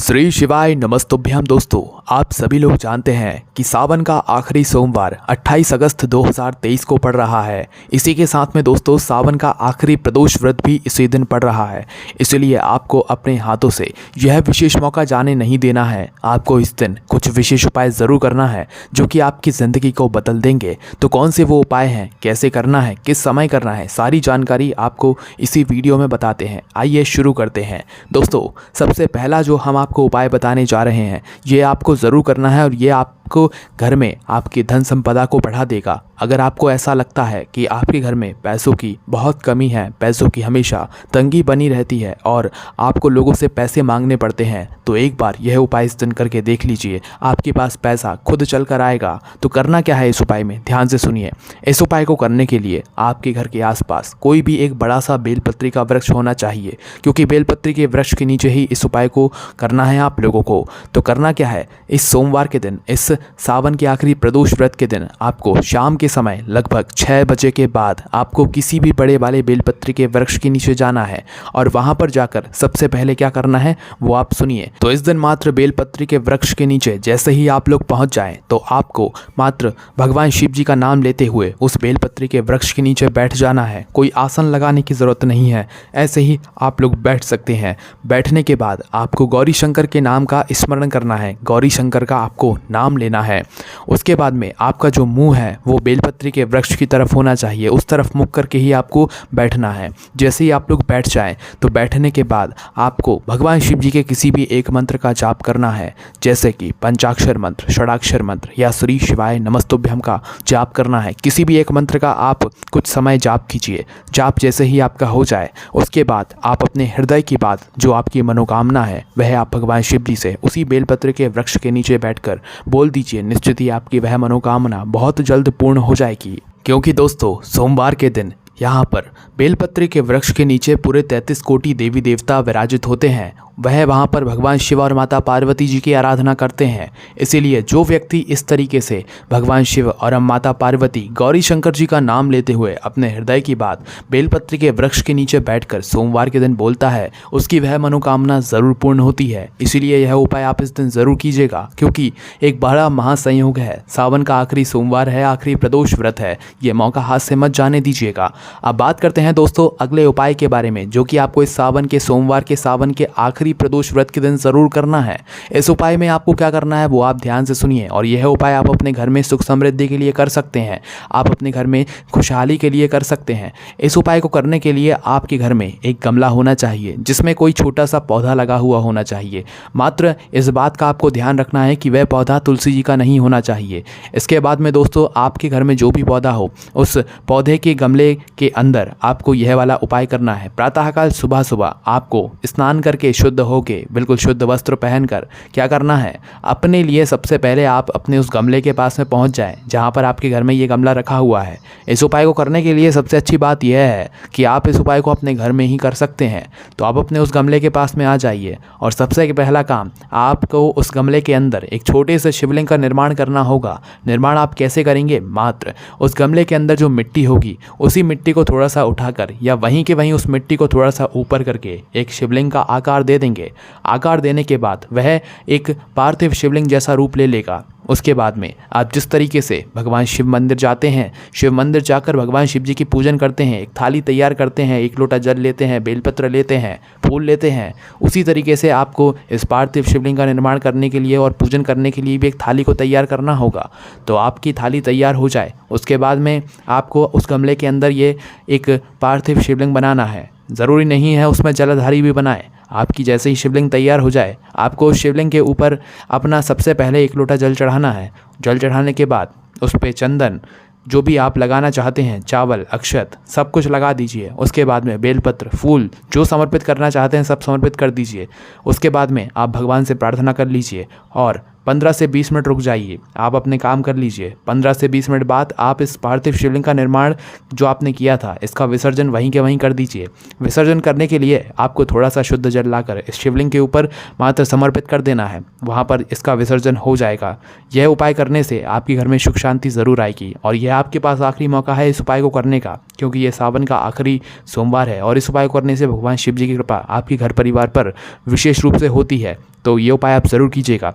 श्री शिवाय नमस्तुभ्यम। दोस्तों, आप सभी लोग जानते हैं कि सावन का आखिरी सोमवार 28 अगस्त 2023 को पड़ रहा है। इसी के साथ में दोस्तों सावन का आखिरी प्रदोष व्रत भी इसी दिन पड़ रहा है। इसलिए आपको अपने हाथों से यह विशेष मौका जाने नहीं देना है। आपको इस दिन कुछ विशेष उपाय ज़रूर करना है जो कि आपकी ज़िंदगी को बदल देंगे। तो कौन से वो उपाय हैं, कैसे करना है, किस समय करना है, सारी जानकारी आपको इसी वीडियो में बताते हैं। आइए शुरू करते हैं। दोस्तों, सबसे पहला जो हम आपको उपाय बताने जा रहे हैं ये आपको ज़रूर करना है और ये आपको घर में आपकी धन संपदा को बढ़ा देगा। अगर आपको ऐसा लगता है कि आपके घर में पैसों की बहुत कमी है, पैसों की हमेशा तंगी बनी रहती है और आपको लोगों से पैसे मांगने पड़ते हैं, तो एक बार यह उपाय इस दिन करके देख लीजिए। आपके पास पैसा खुद चल कर आएगा। तो करना क्या है इस उपाय में, ध्यान से सुनिए। इस उपाय को करने के लिए आपके घर के आसपास कोई भी एक बड़ा सा बेलपत्री का वृक्ष होना चाहिए, क्योंकि बेलपत्री के वृक्ष के नीचे ही इस उपाय को करना है आप लोगों को। तो करना क्या है, इस सोमवार के दिन, इस सावन के आखिरी प्रदोष व्रत के दिन आपको शाम के समय लगभग 6 बजे के बाद आपको किसी भी बड़े वाले बेलपत्री के वृक्ष के नीचे जाना है और वहां पर जाकर सबसे पहले क्या करना है वो आप सुनिए। तो इस दिन मात्र बेलपत्री के वृक्ष के नीचे जैसे ही आप लोग पहुंच जाएं तो आपको मात्र भगवान शिव जी का नाम लेते हुए उस बेलपत्री के वृक्ष के नीचे बैठ जाना है। कोई आसन लगाने की ज़रूरत नहीं है, ऐसे ही आप लोग बैठ सकते हैं। बैठने के बाद आपको गौरी शंकर के नाम का स्मरण करना है, गौरी शंकर का आपको नाम लेना है। उसके बाद में आपका जो मुंह है वो बेलपत्री के वृक्ष की तरफ होना चाहिए, उस तरफ मुख करके ही आपको बैठना है। जैसे ही आप लोग बैठ जाएं तो बैठने के बाद आपको भगवान शिव जी के किसी भी एक मंत्र का जाप करना है, जैसे कि पंचाक्षर मंत्र, षडाक्षर मंत्र या श्री शिवाय नमस्तुभ्यम का जाप करना है। किसी भी एक मंत्र का आप कुछ समय जाप कीजिए। जाप जैसे ही आपका हो जाए उसके बाद आप अपने हृदय की बात, जो आपकी मनोकामना है, वह आप भगवान शिव जी से उसी बेलपत्र के वृक्ष के नीचे बैठकर बोल दीजिए। निश्चित ही आपकी वह मनोकामना बहुत जल्द पूर्ण हो जाएगी। क्योंकि दोस्तों सोमवार के दिन यहाँ पर बेलपत्री के वृक्ष के नीचे पूरे 33 कोटि देवी देवता विराजित होते हैं। वह वहाँ पर भगवान शिव और माता पार्वती जी की आराधना करते हैं। इसीलिए जो व्यक्ति इस तरीके से भगवान शिव और माता पार्वती, गौरी शंकर जी का नाम लेते हुए अपने हृदय की बात बेलपत्री के वृक्ष के नीचे बैठकर सोमवार के दिन बोलता है, उसकी वह मनोकामना ज़रूर पूर्ण होती है। इसीलिए यह उपाय आप इस दिन ज़रूर कीजिएगा, क्योंकि एक बड़ा महासंयोग है। सावन का आखिरी सोमवार है, आखिरी प्रदोष व्रत है। ये मौका हाथ से मत जाने दीजिएगा। अब बात करते हैं दोस्तों अगले उपाय के बारे में, जो कि आपको इस सावन के सोमवार के सावन के आखिरी प्रदोष व्रत के दिन जरूर करना है। इस उपाय में आपको क्या करना है वो आप ध्यान से सुनिए। और यह उपाय आप अपने घर में सुख समृद्धि के लिए कर सकते हैं, आप अपने घर में खुशहाली के लिए कर सकते हैं। इस उपाय को करने के लिए आपके घर में एक गमला होना चाहिए जिसमें कोई छोटा सा पौधा लगा हुआ होना चाहिए। मात्र इस बात का आपको ध्यान रखना है कि वह पौधा तुलसी जी का नहीं होना चाहिए। इसके बाद में दोस्तों आपके घर में जो भी पौधा हो, उस पौधे के गमले के अंदर आपको यह वाला उपाय करना है। प्रातःकाल सुबह सुबह आपको स्नान करके शुद्ध होके, बिल्कुल शुद्ध वस्त्र पहनकर क्या करना है, अपने लिए सबसे पहले आप अपने उस गमले के पास में पहुंच जाएं जहां पर आपके घर में ये गमला रखा हुआ है। इस उपाय को करने के लिए सबसे अच्छी बात यह है कि आप इस उपाय को अपने घर में ही कर सकते हैं। तो आप अपने उस गमले के पास में आ जाइए और सबसे पहला काम आपको उस गमले के अंदर एक छोटे से शिवलिंग का निर्माण करना होगा। निर्माण आप कैसे करेंगे, मात्र उस गमले के अंदर जो मिट्टी होगी उसी मिट्टी को थोड़ा सा उठाकर या वहीं के वहीं उस मिट्टी को थोड़ा सा ऊपर करके एक शिवलिंग का आकार दे देंगे। आकार देने के बाद वह एक पार्थिव शिवलिंग जैसा रूप ले लेगा। उसके बाद में आप जिस तरीके से भगवान शिव मंदिर जाते हैं, शिव मंदिर जाकर भगवान शिव जी की पूजन करते हैं, एक थाली तैयार करते हैं, एक लोटा जल लेते हैं, बेलपत्र लेते हैं, फूल लेते हैं, उसी तरीके से आपको इस पार्थिव शिवलिंग का निर्माण करने के लिए और पूजन करने के लिए भी एक थाली को तैयार करना होगा। तो आपकी थाली तैयार हो जाए उसके बाद में आपको उस गमले के अंदर ये एक पार्थिव शिवलिंग बनाना है। ज़रूरी नहीं है उसमें जलधारी भी बनाए। आपकी जैसे ही शिवलिंग तैयार हो जाए आपको उस शिवलिंग के ऊपर अपना सबसे पहले एक लोटा जल चढ़ाना है। जल चढ़ाने के बाद उस पर चंदन, जो भी आप लगाना चाहते हैं, चावल, अक्षत, सब कुछ लगा दीजिए। उसके बाद में बेलपत्र, फूल, जो समर्पित करना चाहते हैं सब समर्पित कर दीजिए। उसके बाद में आप भगवान से प्रार्थना कर लीजिए और 15 से 20 मिनट रुक जाइए, आप अपने काम कर लीजिए। 15 से 20 मिनट बाद आप इस पार्थिव शिवलिंग का निर्माण जो आपने किया था इसका विसर्जन वहीं के वहीं कर दीजिए। विसर्जन करने के लिए आपको थोड़ा सा शुद्ध जल लाकर इस शिवलिंग के ऊपर मात्र समर्पित कर देना है, वहाँ पर इसका विसर्जन हो जाएगा। यह उपाय करने से आपके घर में सुख शांति ज़रूर आएगी और यह आपके पास आखिरी मौका है इस उपाय को करने का, क्योंकि यह सावन का आखिरी सोमवार है और इस उपाय को करने से भगवान शिव जी की कृपा आपके घर परिवार पर विशेष रूप से होती है। तो ये उपाय आप ज़रूर कीजिएगा।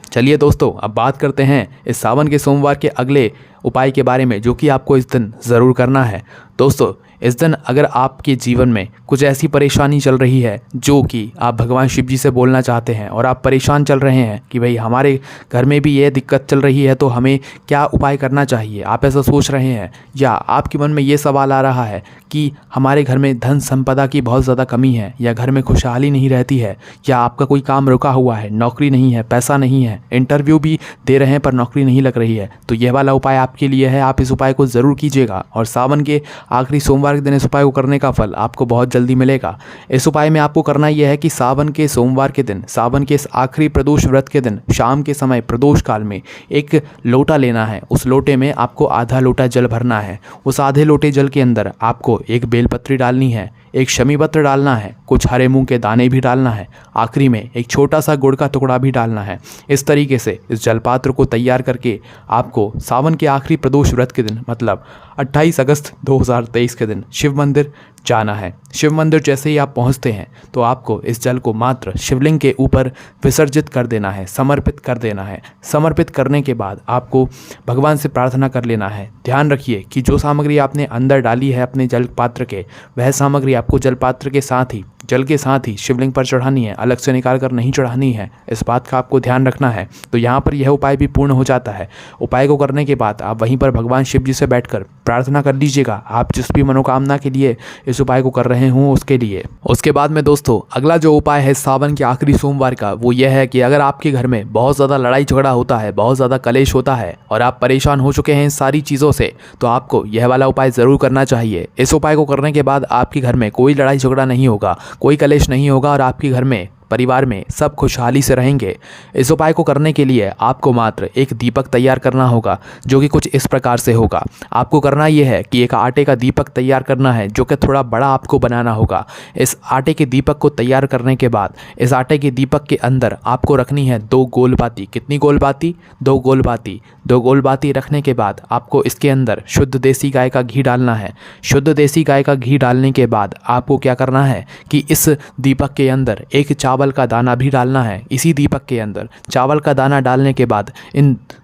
चलिए दोस्तों, अब बात करते हैं इस सावन के सोमवार के अगले उपाय के बारे में जो कि आपको इस दिन ज़रूर करना है। दोस्तों, इस दिन अगर आपके जीवन में कुछ ऐसी परेशानी चल रही है जो कि आप भगवान शिव जी से बोलना चाहते हैं और आप परेशान चल रहे हैं कि भाई हमारे घर में भी ये दिक्कत चल रही है तो हमें क्या उपाय करना चाहिए, आप ऐसा सोच रहे हैं, या आपके मन में ये सवाल आ रहा है कि हमारे घर में धन संपदा की बहुत ज़्यादा कमी है, या घर में खुशहाली नहीं रहती है, या आपका कोई काम रुका हुआ है, नौकरी नहीं है, पैसा नहीं है, इंटरव्यू भी दे रहे हैं पर नौकरी नहीं लग रही है, तो यह वाला उपाय आपके लिए है। आप इस उपाय को ज़रूर कीजिएगा और सावन के आखिरी सोमवार के दिन इस उपाय को करने का फल आपको बहुत जल्दी मिलेगा। इस उपाय में आपको करना यह है कि सावन के सोमवार के दिन, सावन के इस आखिरी प्रदोष व्रत के दिन शाम के समय प्रदोष काल में एक लोटा लेना है। उस लोटे में आपको आधा लोटा जल भरना है। उस आधे लोटे जल के अंदर आपको एक बेलपत्री डालनी है, एक शमी पत्र डालना है, कुछ हरे मूंग के दाने भी डालना है, आखिरी में एक छोटा सा गुड़ का टुकड़ा भी डालना है। इस तरीके से इस जलपात्र को तैयार करके आपको सावन के आखिरी प्रदोष व्रत के दिन मतलब 28 अगस्त 2023 के दिन शिव मंदिर जाना है। शिव मंदिर जैसे ही आप पहुंचते हैं तो आपको इस जल को मात्र शिवलिंग के ऊपर विसर्जित कर देना है, समर्पित कर देना है। समर्पित करने के बाद आपको भगवान से प्रार्थना कर लेना है। ध्यान रखिए कि जो सामग्री आपने अंदर डाली है अपने जल पात्र के, वह सामग्री आपको जल पात्र के साथ ही, जल के साथ ही शिवलिंग पर चढ़ानी है, अलग से निकाल कर नहीं चढ़ानी है। इस बात का आपको ध्यान रखना है। तो यहाँ पर यह उपाय भी पूर्ण हो जाता है। उपाय को करने के बाद आप वहीं पर भगवान शिव जी से बैठकर प्रार्थना कर लीजिएगा, आप जिस भी मनोकामना के लिए इस उपाय को कर रहे हों उसके लिए। उसके बाद में दोस्तों, अगला जो उपाय है सावन के आखिरी सोमवार का, वो यह है कि अगर आपके घर में बहुत ज़्यादा लड़ाई झगड़ा होता है, बहुत ज़्यादा कलेश होता है और आप परेशान हो चुके हैं इन सारी चीज़ों से, तो आपको यह वाला उपाय ज़रूर करना चाहिए। इस उपाय को करने के बाद आपके घर में कोई लड़ाई झगड़ा नहीं होगा, कोई कलेश नहीं होगा और आपके घर में, परिवार में सब खुशहाली से रहेंगे। इस उपाय को करने के लिए आपको मात्र एक दीपक तैयार करना होगा जो कि कुछ इस प्रकार से होगा। आपको करना यह है कि एक आटे का दीपक तैयार करना है जो कि थोड़ा बड़ा आपको बनाना होगा। इस आटे के दीपक को तैयार करने के बाद इस आटे के दीपक के अंदर आपको रखनी है 2 गोल बाती। कितनी गोल बाती? 2 गोल बाती। 2 गोल बाती रखने के बाद आपको इसके अंदर शुद्ध देसी गाय का घी डालना है। शुद्ध देसी गाय का घी डालने के बाद आपको क्या करना है कि इस दीपक के अंदर एक चावल का दाना भी डालना है। इसी दीपक के अंदर चावल का दाना डालने के बाद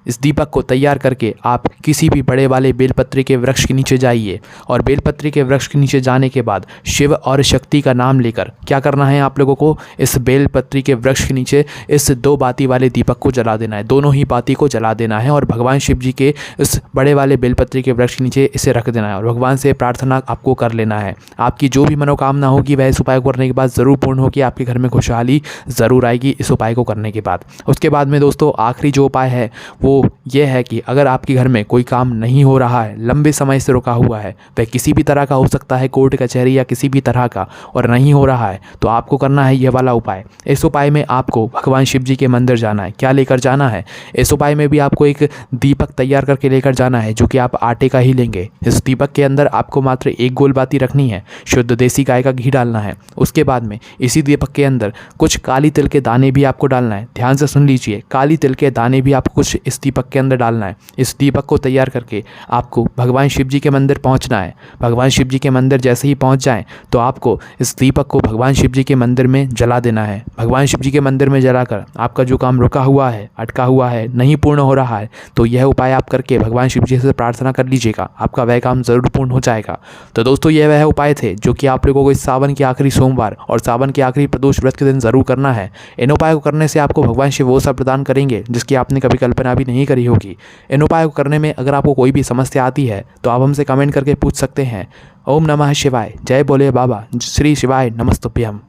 इस दीपक को तैयार करके आप किसी भी बड़े वाले बेलपत्री के वृक्ष के नीचे जाइए और बेलपत्री के वृक्ष के नीचे जाने के बाद शिव और शक्ति का नाम लेकर क्या करना है आप लोगों को, इस बेलपत्री के वृक्ष के नीचे इस 2 बाती वाले दीपक को जला देना है। दोनों ही बाती को जला देना है और भगवान शिव जी के इस बड़े वाले बेलपत्री के वृक्ष के नीचे इसे रख देना है और भगवान से प्रार्थना आपको कर लेना है। आपकी जो भी मनोकामना होगी वह इस उपाय को करने के बाद ज़रूर पूर्ण होगी। आपके घर में खुशहाली ज़रूर आएगी इस उपाय को करने के बाद। उसके बाद में दोस्तों, आखिरी जो उपाय है वो ये है कि अगर आपके घर में कोई काम नहीं हो रहा है, लंबे समय से रुका हुआ है, वह किसी भी तरह का हो सकता है, कोर्ट कचहरी या किसी भी तरह का, और नहीं हो रहा है, तो आपको करना है यह वाला उपाय। इस उपाय में आपको भगवान शिव जी के मंदिर जाना है। क्या लेकर जाना है? इस उपाय में भी आपको एक दीपक तैयार करके लेकर जाना है जो कि आप आटे का ही लेंगे। इस दीपक के अंदर आपको मात्र 1 गोल बाती रखनी है, शुद्ध देसी गाय का घी डालना है। उसके बाद में इसी दीपक के अंदर कुछ काली तिल के दाने भी आपको डालना है। ध्यान से सुन लीजिए, काली तिल के दाने भी आपको कुछ इस दीपक के अंदर डालना है। इस दीपक को तैयार करके आपको भगवान शिव जी के मंदिर पहुंचना है। भगवान शिव जी के मंदिर जैसे ही पहुंच जाएं तो आपको इस दीपक को भगवान शिव जी के मंदिर में जला देना है। भगवान शिव जी के मंदिर में जलाकर आपका जो काम रुका हुआ है, अटका हुआ है, नहीं पूर्ण हो रहा है, तो यह उपाय आप करके भगवान शिव जी से प्रार्थना कर लीजिएगा, आपका वह काम ज़रूर पूर्ण हो जाएगा। तो दोस्तों, यह वह उपाय थे जो कि आप लोगों को इस सावन के आखिरी सोमवार और सावन के आखिरी प्रदोष व्रत के दिन ज़रूर करना है। इन उपाय को करने से आपको भगवान शिव वो सब प्रदान करेंगे जिसकी आपने कभी कल्पना भी नहीं करी होगी। इन उपाय को करने में अगर आपको कोई भी समस्या आती है तो आप हमसे कमेंट करके पूछ सकते हैं। ओम नमः शिवाय। जय बोले बाबा श्री शिवाय नमस्तुभ्यम।